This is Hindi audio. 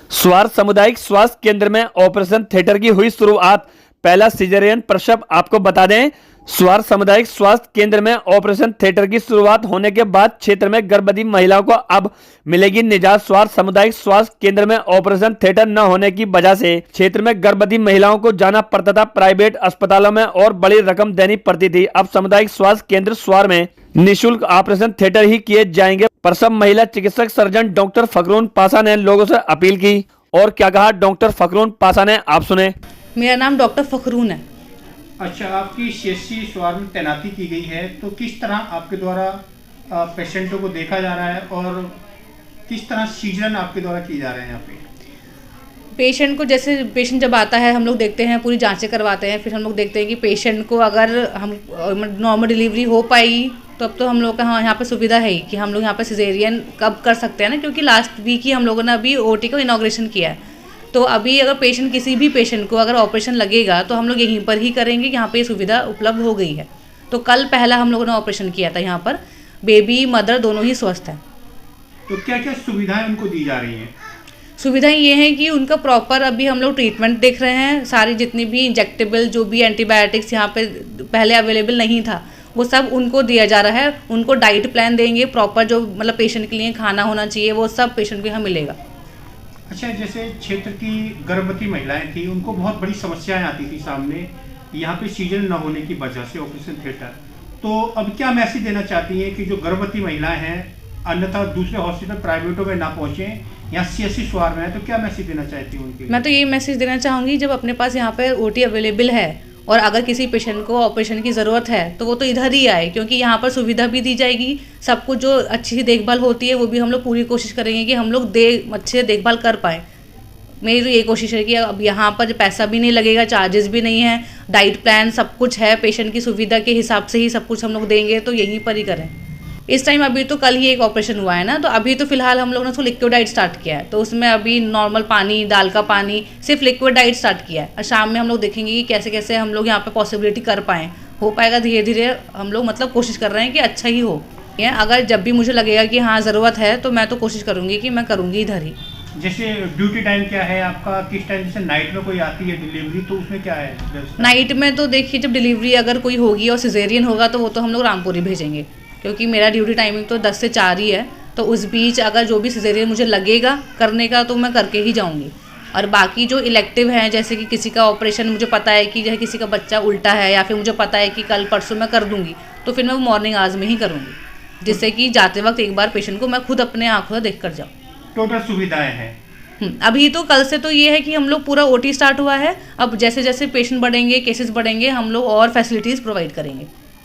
स्वार सामुदायिक स्वास्थ्य केंद्र में ऑपरेशन थिएटर की हुई शुरुआत। पहला सिजेरियन प्रसव। आपको बता दें, स्वार सामुदायिक स्वास्थ्य केंद्र में ऑपरेशन थिएटर की शुरुआत होने के बाद क्षेत्र में गर्भवती महिलाओं को अब मिलेगी निजात। स्वार सामुदायिक स्वास्थ्य केंद्र में ऑपरेशन थिएटर न होने की वजह से क्षेत्र में गर्भवती महिलाओं को जाना पड़ता था प्राइवेट अस्पतालों में और बड़ी रकम देनी पड़ती थी। अब सामुदायिक स्वास्थ्य केंद्र स्वार में निःशुल्क ऑपरेशन थिएटर ही किए जाएंगे। प्रसव महिला चिकित्सक सर्जन डॉक्टर फखरून पासा ने लोगों से अपील की। और क्या कहा डॉक्टर फखरून पासा ने, आप सुने। मेरा नाम डॉक्टर फखरून है। अच्छा, आपकी सीएससी स्वार में तैनाती की गई है, तो किस तरह आपके द्वारा पेशेंटों को देखा जा रहा है और किस तरह सीजन आपके द्वारा किए जा रहे हैं यहाँ पे? पेशेंट को, जैसे पेशेंट जब आता है हम लोग देखते हैं, पूरी जांचें करवाते हैं, फिर हम लोग देखते हैं कि पेशेंट को अगर हम नॉर्मल डिलीवरी हो पाई तो अब तो हम लोग का यहाँ पे सुविधा है ही कि हम लोग यहाँ पे सिजेरियन कब कर सकते हैं ना, क्योंकि लास्ट वीक ही हम लोगों ने अभी ओटी को इनॉग्रेशन किया है। तो अभी अगर पेशेंट, किसी भी पेशेंट को अगर ऑपरेशन लगेगा तो हम लोग यहीं पर ही करेंगे। यहाँ पे ये सुविधा उपलब्ध हो गई है। तो कल पहला हम लोगों ने ऑपरेशन किया था। यहाँ पर बेबी मदर दोनों ही स्वस्थ हैं। तो क्या क्या सुविधाएं उनको दी जा रही हैं? सुविधाएं ये हैं कि उनका प्रॉपर अभी हम लोग ट्रीटमेंट देख रहे हैं। सारी जितनी भी इंजेक्टेबल, जो भी एंटीबायोटिक्स यहाँ पे पहले अवेलेबल नहीं था, वो सब उनको दिया जा रहा है। उनको डाइट प्लान देंगे प्रॉपर, जो मतलब पेशेंट के लिए खाना होना चाहिए वो सब पेशेंट को यहाँ मिलेगा। अच्छा, जैसे क्षेत्र की गर्भवती महिलाएं थी, उनको बहुत बड़ी समस्याएं आती थी सामने यहाँ पे सीजन न होने की वजह से ऑपरेशन थिएटर। तो अब क्या मैसेज देना चाहती हैं कि जो गर्भवती महिलाएं हैं अन्यथा दूसरे हॉस्पिटल प्राइवेटों में ना पहुँचें, यहाँ सीएससी स्वार में है, तो क्या मैसेज देना चाहती हूँ उनके? मैं तो यही मैसेज देना चाहूँगी, जब अपने पास यहाँ पे ओटी अवेलेबल है और अगर किसी पेशेंट को ऑपरेशन की ज़रूरत है तो वो तो इधर ही आए, क्योंकि यहाँ पर सुविधा भी दी जाएगी। सब कुछ जो अच्छी सी देखभाल होती है वो भी हम लोग पूरी कोशिश करेंगे कि हम लोग अच्छे से देखभाल कर पाएँ। मेरी तो ये कोशिश है कि अब यहाँ पर पैसा भी नहीं लगेगा, चार्जेस भी नहीं है, डाइट प्लान सब कुछ है, पेशेंट की सुविधा के हिसाब से ही सब कुछ हम लोग देंगे, तो यहीं पर ही करें। इस टाइम अभी तो कल ही एक ऑपरेशन हुआ है ना, तो अभी तो फिलहाल हम लोग ने उसको लिक्विड डाइट स्टार्ट किया है। तो उसमें अभी नॉर्मल पानी, दाल का पानी, सिर्फ लिक्विड डाइट स्टार्ट किया है। और शाम में हम लोग देखेंगे कि कैसे कैसे हम लोग यहाँ पे पॉसिबिलिटी कर पाएँ। हो पाएगा धीरे धीरे, हम लोग मतलब कोशिश कर रहे हैं कि अच्छा ही हो। अगर जब भी मुझे लगेगा कि हाँ ज़रूरत है तो मैं तो कोशिश करूँगी कि मैं करूँगी इधर ही। जैसे ड्यूटी टाइम क्या है आपका, किस टाइम? जैसे नाइट में कोई आती है डिलीवरी, तो उसमें क्या है? नाइट में तो देखिए, जब डिलीवरी अगर कोई होगी और सिजेरियन होगा तो वो तो हम लोग रामपुरी भेजेंगे, क्योंकि मेरा ड्यूटी टाइमिंग तो 10 से 4 ही है। तो उस बीच अगर जो भी सिजेरियन मुझे लगेगा करने का तो मैं करके ही जाऊंगी। और बाकी जो इलेक्टिव हैं, जैसे कि किसी का ऑपरेशन मुझे पता है कि जैसे किसी का बच्चा उल्टा है या फिर मुझे पता है कि कल परसों मैं कर दूंगी, तो फिर मैं वो मॉर्निंग आवर्स में ही करूँगी, जिससे कि जाते वक्त एक बार पेशेंट को मैं खुद अपने आँखों से देख कर जाऊँ। टोटल सुविधाएँ हैं अभी तो कल से तो ये है कि हम लोग पूरा ओटी स्टार्ट हुआ है। अब जैसे जैसे पेशेंट बढ़ेंगे, केसेस बढ़ेंगे, हम लोग और फैसिलिटीज़ प्रोवाइड करेंगे।